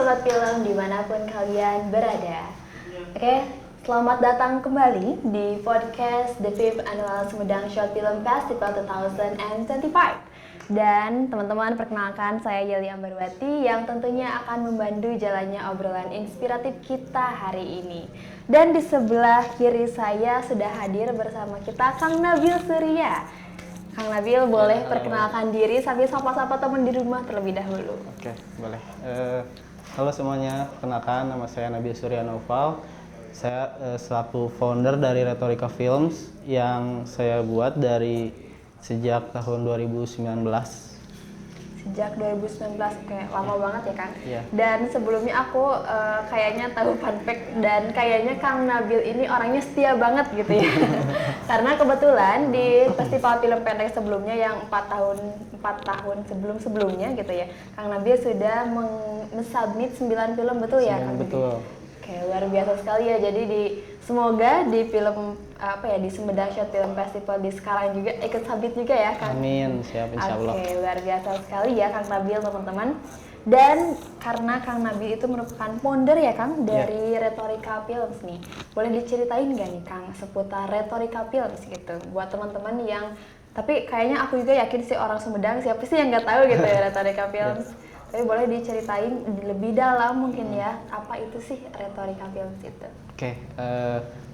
Sobat Film dimanapun kalian berada. Oke, selamat datang kembali di podcast The Fifth Annual Sumedang Short Film Festival 2025. Dan teman-teman, perkenalkan saya Yeli Ambarwati yang tentunya akan membantu jalannya obrolan inspiratif kita hari ini. Dan di sebelah kiri saya sudah hadir bersama kita Kang Nabil Surya. Kang Nabil boleh perkenalkan diri sambil sapa-sapa teman di rumah terlebih dahulu. Oke, boleh. Halo semuanya, perkenalkan nama saya Nabil Surya Noval. Saya selaku founder dari Rhetorica Films yang saya buat dari sejak tahun 2019. Sejak 2019, kayak lama banget ya Kang. Iya. Dan sebelumnya aku kayaknya tahu fun fact dan kayaknya Kang Nabil ini orangnya setia banget gitu ya. Karena kebetulan di festival film pendek sebelumnya yang 4 tahun sebelumnya gitu ya, Kang Nabil sudah mensubmit 9 film, betul ya Kang? Betul. Oke, luar biasa sekali ya. Jadi semoga di film di Sumedang Short Film Festival di sekarang juga ikut submit juga ya Kang. Amin, siap insya Allah. Oke, luar biasa sekali ya Kang Nabil teman-teman. Dan karena Kang Nabil itu merupakan founder ya Kang dari Rhetorica Films nih. Boleh diceritain nggak nih Kang seputar Rhetorica Films gitu buat teman-teman yang, tapi kayaknya aku juga yakin sih orang Sumedang siapa sih yang nggak tahu gitu ya Rhetorica Films. Tapi boleh diceritain lebih dalam mungkin ya, apa itu sih Rhetorica Films itu? Oke,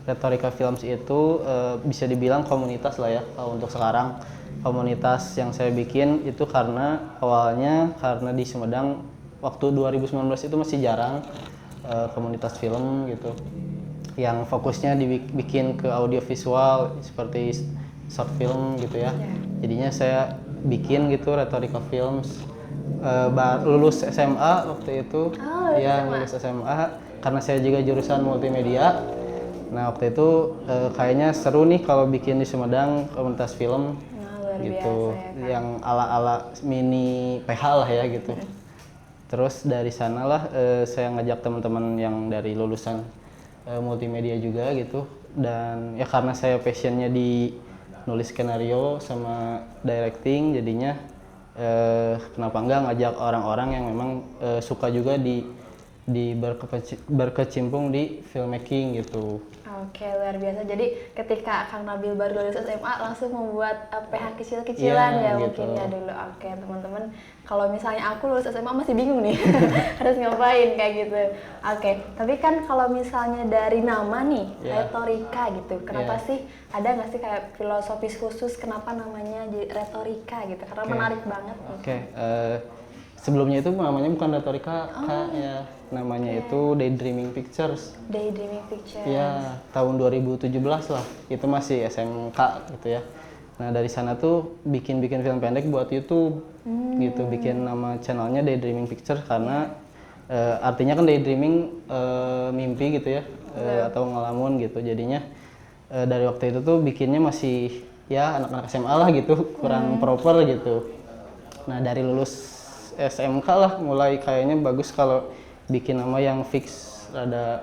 Rhetorica Films itu bisa dibilang komunitas lah ya untuk sekarang. Komunitas yang saya bikin itu karena awalnya karena di Sumedang waktu 2019 itu masih jarang komunitas film gitu yang fokusnya dibikin ke audiovisual seperti short film gitu ya. Jadinya saya bikin gitu Rhetorica Films. Lulus SMA waktu itu. Lulus SMA karena saya juga jurusan multimedia. Nah waktu itu kayaknya seru nih kalau bikin di Sumedang komunitas film gitu biasa, ya, yang ala-ala mini PH lah ya gitu. Terus dari sanalah saya ngajak teman-teman yang dari lulusan multimedia juga gitu, dan ya karena saya passionnya di nulis skenario sama directing, jadinya kenapa enggak ngajak orang-orang yang memang suka juga berkecimpung di filmmaking gitu. Oke, luar biasa. Jadi ketika Kang Nabil baru lulus SMA langsung membuat PH kecil-kecilan ya gitu. mungkin ya dulu. Oke teman-teman, kalau misalnya aku lulus SMA masih bingung nih harus ngapain kayak gitu. Oke, tapi kan kalau misalnya dari nama nih Rhetorica gitu, kenapa sih ada nggak sih kayak filosofis khusus kenapa namanya Rhetorica gitu? Karena menarik banget. Oke, sebelumnya itu namanya bukan Rhetorica, ya namanya itu Daydreaming Pictures. Daydreaming Pictures. Ya, tahun 2017 lah. Itu masih SMK gitu ya. Nah, dari sana tuh bikin film pendek buat YouTube. Gitu, bikin nama channelnya Daydreaming Pictures karena artinya kan daydreaming mimpi gitu ya, atau ngelamun gitu. Jadinya dari waktu itu tuh bikinnya masih ya anak-anak SMA lah gitu, kurang proper gitu. Nah, dari lulus SMK lah mulai kayaknya bagus kalau bikin nama yang fix, ada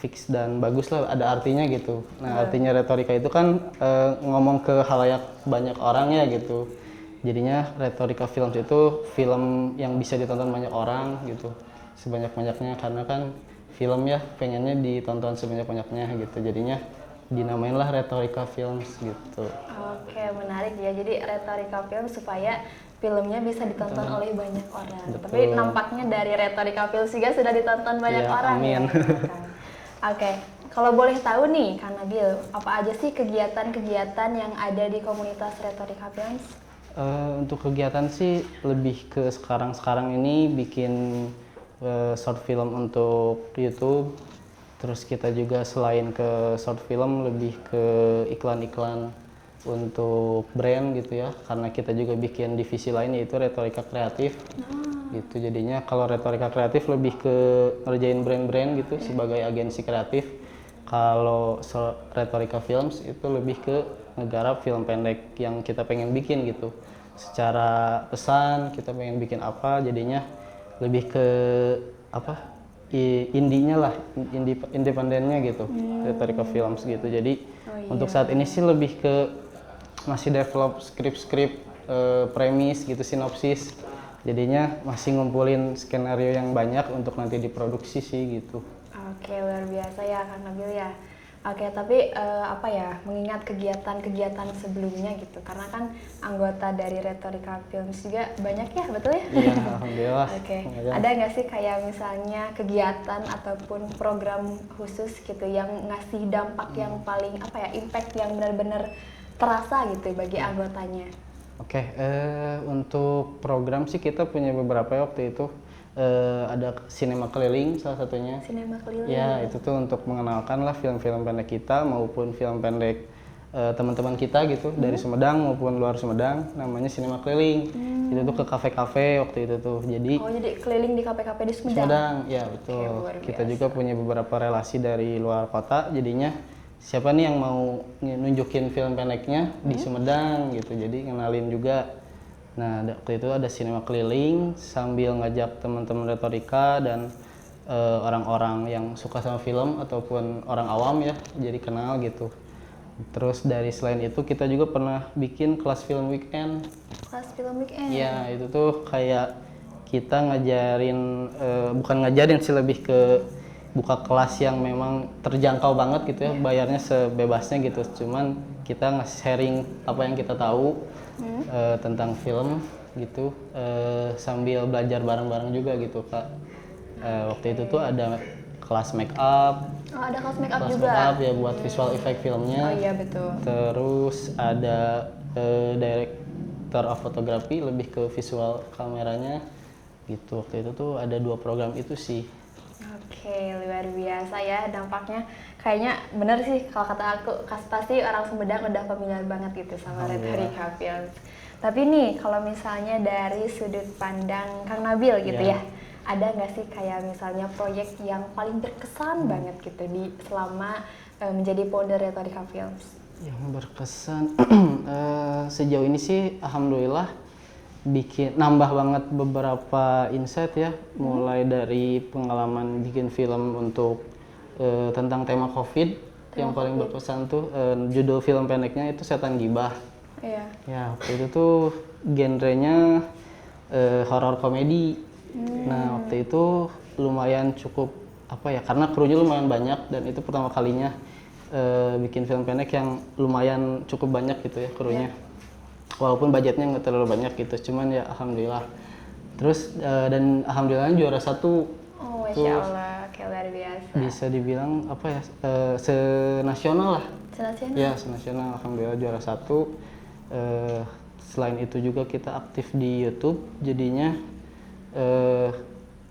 fix dan bagus lah, ada artinya gitu. Nah, artinya Rhetorica itu kan ngomong ke khalayak banyak orang ya gitu. Jadinya Rhetorica Films itu film yang bisa ditonton banyak orang gitu, sebanyak-banyaknya, karena kan film ya pengennya ditonton sebanyak-banyaknya gitu. Jadinya dinamainlah Rhetorica Films gitu. Oke, menarik ya. Jadi Rhetorica Films supaya filmnya bisa ditonton oleh banyak orang. Betul. Tapi nampaknya dari Rhetorica Films juga sudah ditonton banyak orang. Amin. Ya. Oke, kalau boleh tahu nih Kang Nabil, apa aja sih kegiatan-kegiatan yang ada di komunitas Rhetorica Films? Untuk kegiatan sih lebih ke sekarang ini bikin short film untuk YouTube. Terus kita juga selain ke short film lebih ke iklan-iklan untuk brand gitu ya, karena kita juga bikin divisi lain yaitu Rhetorica Kreatif. Gitu, jadinya kalau Rhetorica Kreatif lebih ke ngerjain brand-brand gitu sebagai agensi kreatif. Kalau Rhetorica Films itu lebih ke ngegarap film pendek yang kita pengen bikin gitu. Secara pesan kita pengen bikin apa, jadinya lebih ke apa? Indinya lah, independennya gitu. Rhetorica Films gitu. Jadi untuk saat ini sih lebih ke masih develop skrip-skrip, premis gitu, sinopsis Jadinya masih ngumpulin skenario yang banyak untuk nanti diproduksi sih gitu. Oke, luar biasa ya Kang Nabil ya. Oke, tapi apa ya, mengingat kegiatan-kegiatan sebelumnya gitu, karena kan anggota dari Rhetorica Films juga banyak ya, betul ya? Iya, alhamdulillah. Oke, ada nggak sih kayak misalnya kegiatan ataupun program khusus gitu yang ngasih dampak yang paling apa ya, impact yang benar-benar terasa gitu bagi anggotanya? Oke, untuk program sih kita punya beberapa ya waktu itu. Ada sinema keliling salah satunya. Sinema keliling. Ya, itu tuh untuk mengenalkan lah film-film pendek kita maupun film pendek teman-teman kita gitu dari Sumedang maupun luar Sumedang, namanya sinema keliling. Itu tuh ke kafe-kafe waktu itu tuh. Jadi jadi keliling di kafe-kafe di Sumedang. Sumedang, ya betul. Luar Kita biasa. juga punya beberapa relasi dari luar kota, jadinya siapa nih yang mau nunjukin film pendeknya di Sumedang gitu. Jadi ngenalin juga. Nah, waktu itu ada sinema keliling sambil ngajak teman-teman Rhetorica dan orang-orang yang suka sama film ataupun orang awam ya, jadi kenal gitu. Terus dari selain itu kita juga pernah bikin kelas film weekend. Kelas film weekend. Ya, itu tuh kayak kita ngajarin, bukan ngajarin sih, lebih ke buka kelas yang memang terjangkau banget gitu ya, bayarnya sebebasnya gitu. Cuman kita nge-sharing apa yang kita tahu tentang film gitu, sambil belajar bareng-bareng juga gitu Kak. Waktu itu tuh ada kelas make up. Oh, ada kelas make up Kelas juga. make up ya buat visual effect filmnya. Oh iya betul. Terus ada director of photography, lebih ke visual kameranya gitu. Waktu itu tuh ada 2 program itu sih. Oke, luar biasa ya dampaknya. Kayaknya bener sih kalau kata aku, pasti orang Sumedang udah familiar banget gitu sama Rhetorica Films. Tapi nih, kalau misalnya dari sudut pandang Kang Nabil gitu ya, ada nggak sih kayak misalnya proyek yang paling berkesan banget gitu di selama menjadi founder Rhetorica Films? Yang berkesan sejauh ini sih alhamdulillah bikin nambah banget beberapa insight ya, mulai dari pengalaman bikin film untuk tentang tema COVID. Yang paling berkesan tuh judul film pendeknya itu Setan Gibah. Iya. Ya, waktu itu tuh genrenya horor komedi. Nah, waktu itu lumayan cukup apa ya, karena krunya lumayan banyak dan itu pertama kalinya bikin film pendek yang lumayan cukup banyak gitu ya krunya. Walaupun budgetnya nggak terlalu banyak gitu, cuman ya alhamdulillah. Terus dan alhamdulillah juara 1. Oh, Masya Allah, kayak luar biasa. Bisa dibilang apa ya, senasional lah. Senasional? Ya, senasional, alhamdulillah juara 1. Selain itu juga kita aktif di YouTube, jadinya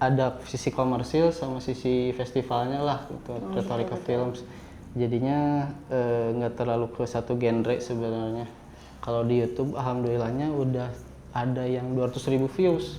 ada sisi komersil sama sisi festivalnya lah gitu, Rhetorica Films. Jadinya nggak terlalu ke satu genre sebenarnya. Kalau di YouTube alhamdulillahnya udah ada yang 200.000 views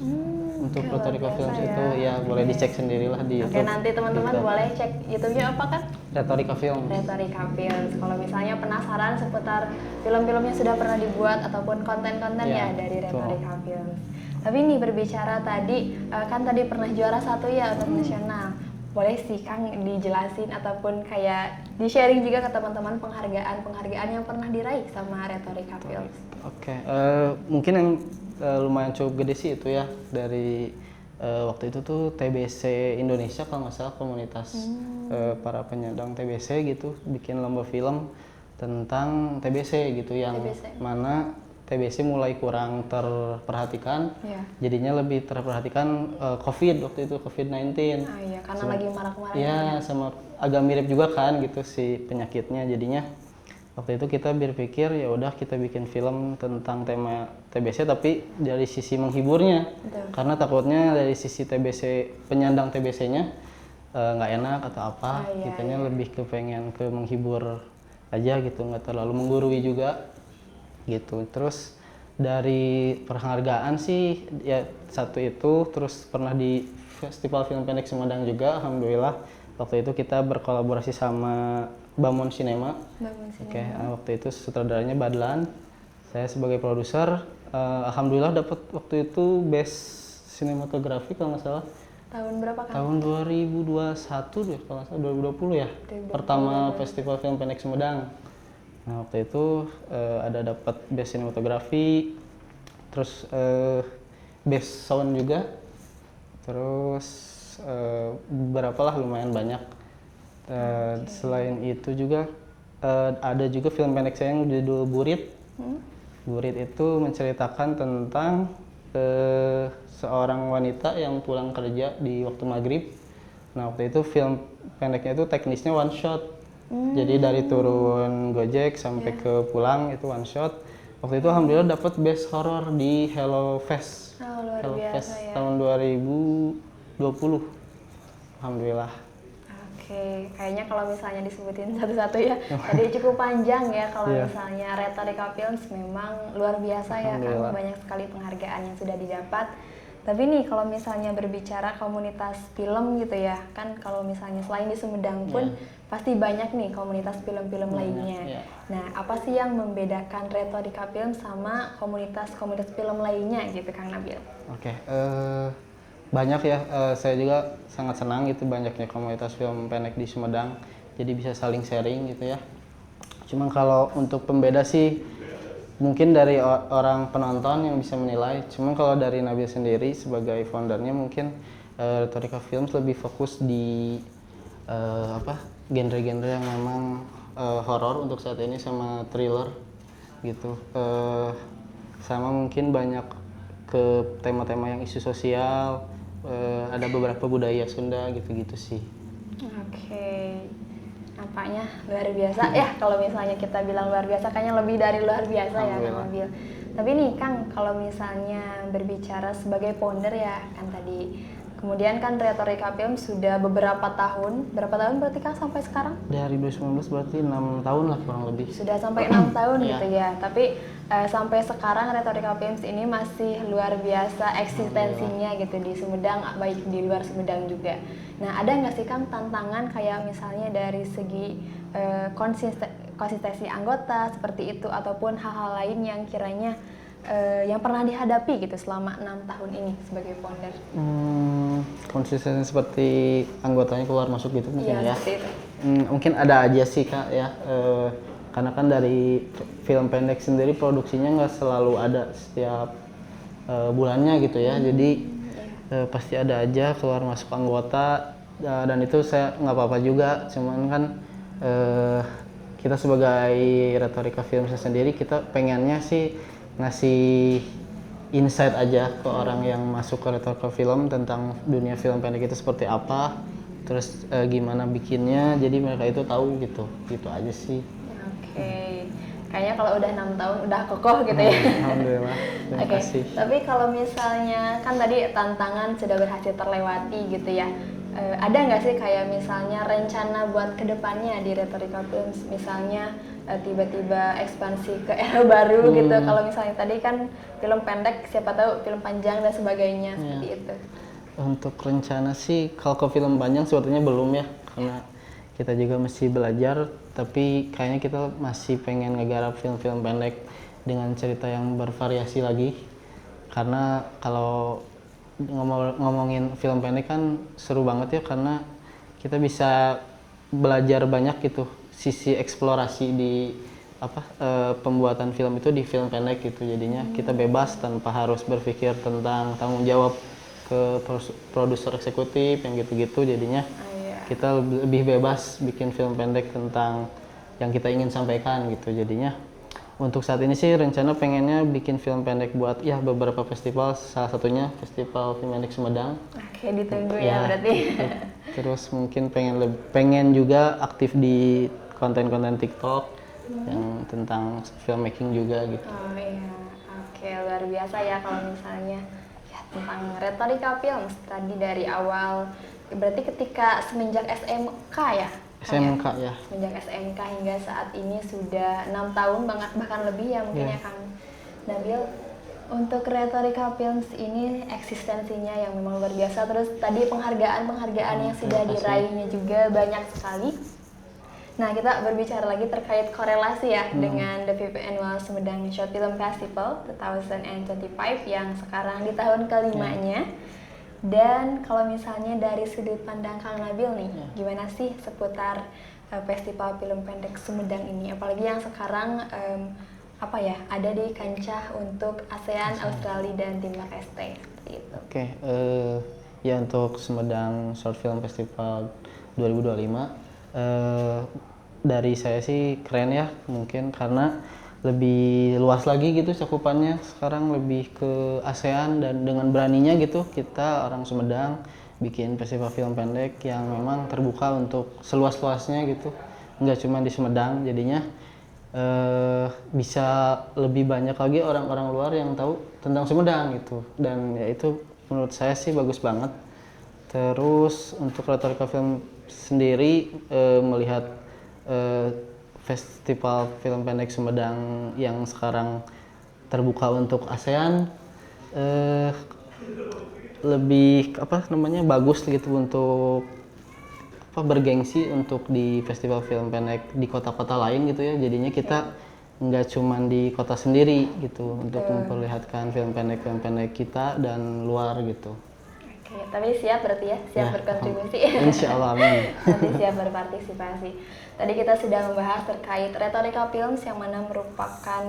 untuk Rhetorica Films itu ya, boleh dicek sendirilah di YouTube. Oke, nanti teman-teman boleh cek YouTube-nya apa kan? Rhetorica Films. Rhetorica Films. Kalau misalnya penasaran seputar film-film yang sudah pernah dibuat ataupun konten-konten ya dari Rhetorica Films. Tapi ini berbicara tadi, kan tadi pernah juara 1 ya untuk nasional. Boleh sih Kang dijelasin ataupun kayak di-sharing juga ke teman-teman penghargaan yang pernah diraih sama Rhetorica Films. Oke, mungkin yang lumayan cukup gede sih itu ya, dari waktu itu tuh TBC Indonesia kalau nggak salah, komunitas para penyandang TBC gitu, bikin lomba film tentang TBC gitu, yang mana TBC mulai kurang terperhatikan, jadinya lebih terperhatikan COVID waktu itu, COVID-19. Ah iya, karena lagi marak-maraknya. Iya, sama agak mirip juga kan gitu si penyakitnya, jadinya waktu itu kita berpikir ya udah kita bikin film tentang tema TBC tapi dari sisi menghiburnya. Karena takutnya dari sisi TBC, penyandang TBC-nya nggak enak atau apa, kitanya lebih kepengen ke menghibur aja gitu, nggak terlalu menggurui juga gitu. Terus dari penghargaan sih ya satu itu, terus pernah di Festival Film Pendek Sumedang juga, alhamdulillah. Waktu itu kita berkolaborasi sama Bamon Cinema. Oke, waktu itu sutradaranya Badlan, saya sebagai produser. Alhamdulillah dapat waktu itu best sinematografi kalau nggak salah. Tahun berapa kan? Tahun 2021 deh kalau nggak salah, 2020 ya. Pertama Festival Film Pendek Sumedang. Nah, waktu itu ada dapat best sinematografi. Terus best sound juga. Terus beberapa lah, lumayan banyak. Selain itu juga ada juga film pendek saya yang judul Burit. Burit itu menceritakan tentang seorang wanita yang pulang kerja di waktu maghrib. Nah, waktu itu film pendeknya itu teknisnya one shot. Jadi dari turun Gojek sampai ke pulang itu one shot. Waktu itu alhamdulillah dapat best horror di Hello Fest. Luar Hello biasa Fest ya. tahun 2020. Alhamdulillah. Oke, kayaknya kalau misalnya disebutin satu-satu ya, tadi cukup panjang ya. Kalau misalnya Retorika Films memang luar biasa ya, Kang, banyak sekali penghargaan yang sudah didapat. Tapi nih kalau misalnya berbicara komunitas film gitu ya, kan kalau misalnya selain di Sumedang pun pasti banyak nih komunitas film-film lainnya. Nah, apa sih yang membedakan Retorika Films sama komunitas-komunitas film lainnya gitu, Kang Nabil? Oke, banyak ya, saya juga sangat senang gitu banyaknya komunitas film pendek di Sumedang, jadi bisa saling sharing gitu ya. Cuma kalau untuk pembeda sih mungkin dari orang penonton yang bisa menilai, cuma kalau dari Nabil sendiri sebagai foundernya mungkin Retorika Films lebih fokus di genre-genre yang memang horor untuk saat ini sama thriller gitu, sama mungkin banyak ke tema-tema yang isu sosial, ada beberapa budaya Sunda gitu-gitu sih. Oke, nampaknya luar biasa ya. Kalau misalnya kita bilang luar biasa, kayaknya lebih dari luar biasa ya, Kang Nabil. Tapi nih Kang, kalau misalnya berbicara sebagai founder ya, kan tadi kemudian kan Retorika Film sudah beberapa tahun berarti Kang sampai sekarang? Dari 2019 berarti 6 tahun lah kurang lebih. Sudah sampai 6 tahun gitu ya. Tapi sampai sekarang Retorika Films ini masih luar biasa eksistensinya gitu di Sumedang, baik di luar Sumedang juga. Nah, ada nggak sih Kang tantangan kayak misalnya dari segi konsistensi anggota seperti itu, ataupun hal-hal lain yang kiranya yang pernah dihadapi gitu selama 6 tahun ini sebagai founder? Konsisten seperti anggotanya keluar masuk gitu mungkin ya. Seperti itu. Mungkin ada aja sih Kak ya, karena kan dari film pendek sendiri produksinya nggak selalu ada setiap bulannya gitu ya, jadi pasti ada aja keluar masuk anggota, dan itu saya nggak apa-apa juga. Cuman kan kita sebagai Retorika Films sendiri, kita pengennya sih ngasih insight aja ke orang yang masuk ke Retorika Film tentang dunia film pendek itu seperti apa, terus gimana bikinnya, jadi mereka itu tahu gitu aja sih. Oke, kayaknya kalau udah 6 tahun udah kokoh gitu ya. Alhamdulillah, terima kasih. Tapi kalau misalnya kan tadi tantangan sudah berhasil terlewati gitu ya, ada nggak sih kayak misalnya rencana buat kedepannya di Retorika Films, misalnya tiba-tiba ekspansi ke era baru gitu? Kalau misalnya tadi kan film pendek, siapa tahu film panjang dan sebagainya seperti itu. Untuk rencana sih kalau ke film panjang sepertinya belum ya, karena kita juga masih belajar, tapi kayaknya kita masih pengen ngegarap film-film pendek dengan cerita yang bervariasi lagi. Karena kalau ngomongin film pendek kan seru banget ya, karena kita bisa belajar banyak gitu, sisi eksplorasi di pembuatan film itu di film pendek gitu. Jadinya kita bebas tanpa harus berpikir tentang tanggung jawab ke produser eksekutif yang gitu-gitu. Jadinya kita lebih bebas bikin film pendek tentang yang kita ingin sampaikan gitu. Jadinya untuk saat ini sih rencana pengennya bikin film pendek buat ya beberapa festival, salah satunya Festival Film Pendek Sumedang. Oke, ditunggu ya berarti. Terus mungkin pengen juga aktif di konten-konten TikTok yang tentang filmmaking juga gitu. Oh iya, oke, luar biasa ya kalau misalnya ya tentang Retorika Films tadi dari awal, berarti ketika semenjak SMK ya? SMK ya. Semenjak SMK hingga saat ini sudah 6 tahun banget, bahkan lebih ya mungkin ya Kang Nabil. Untuk Retorika Films ini eksistensinya yang memang luar biasa, terus tadi penghargaan yang sudah diraihnya juga banyak sekali. Nah, kita berbicara lagi terkait korelasi ya dengan The 5th Annual Sumedang Short Film Festival 2025 yang sekarang di tahun kelimanya. Dan kalau misalnya dari sudut pandang Kang Nabil nih, gimana sih seputar Festival Film Pendek Sumedang ini? Apalagi yang sekarang apa ya, ada di kancah untuk ASEAN, Australia dan Timor Leste gitu. Oke, ya untuk Sumedang Short Film Festival 2025 dari saya sih keren ya, mungkin karena lebih luas lagi gitu cakupannya, sekarang lebih ke ASEAN, dan dengan beraninya gitu kita orang Sumedang bikin festival film pendek yang memang terbuka untuk seluas-luasnya gitu, nggak cuma di Sumedang, jadinya bisa lebih banyak lagi orang-orang luar yang tahu tentang Sumedang gitu, dan ya itu menurut saya sih bagus banget. Terus untuk Retorika Film sendiri melihat festival film pendek Sumedang yang sekarang terbuka untuk ASEAN lebih apa namanya bagus gitu untuk apa bergengsi untuk di festival film pendek di kota-kota lain gitu ya, jadinya kita nggak cuman di kota sendiri gitu untuk memperlihatkan film pendek kita dan luar gitu. Oke, tapi siap berarti ya, siap Ya, berkontribusi. Insya Allah, amin. Nanti siap berpartisipasi. Tadi kita sudah membahas terkait Retorika Films yang mana merupakan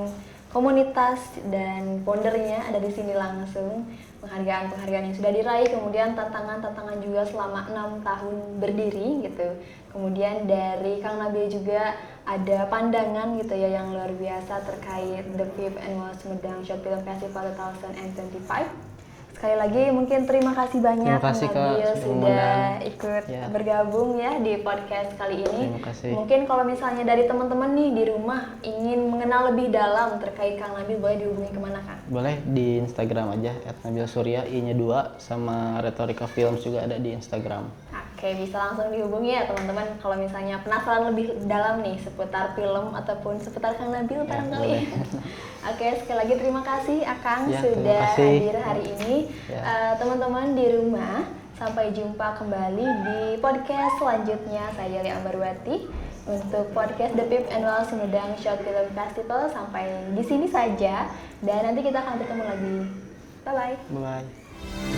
komunitas dan foundernya ada di sini langsung. Penghargaan-penghargaan yang sudah diraih, kemudian tantangan-tantangan juga selama 6 tahun berdiri gitu. Kemudian dari Kang Nabil juga ada pandangan gitu ya yang luar biasa terkait The 5th Annual Sumedang Short Film Festival 2025. Sekali lagi mungkin terima kasih banyak Terima kasih, Kang Nabil Kak, sudah ikut Ya. bergabung ya di podcast kali ini. Terima kasih. Mungkin kalau misalnya dari teman-teman nih di rumah ingin mengenal lebih dalam terkait Kang Nabil, boleh dihubungi kemana Kang? Boleh di Instagram aja @nabilsurya, i-nya 2, sama Retorika Films juga ada di Instagram. Oke, bisa langsung dihubungi ya teman-teman kalau misalnya penasaran lebih dalam nih seputar film ataupun seputar Kang Nabil barangkali. boleh. Oke, sekali lagi terima kasih Akang Ya, sudah terima kasih. hadir hari ini. Ya. Teman-teman di rumah, sampai jumpa kembali di podcast selanjutnya. Saya Lia Ambarwati untuk podcast The 5th Annual Sumedang Short Film Festival. Sampai di sini saja dan nanti kita akan bertemu lagi. Bye-bye. Bye.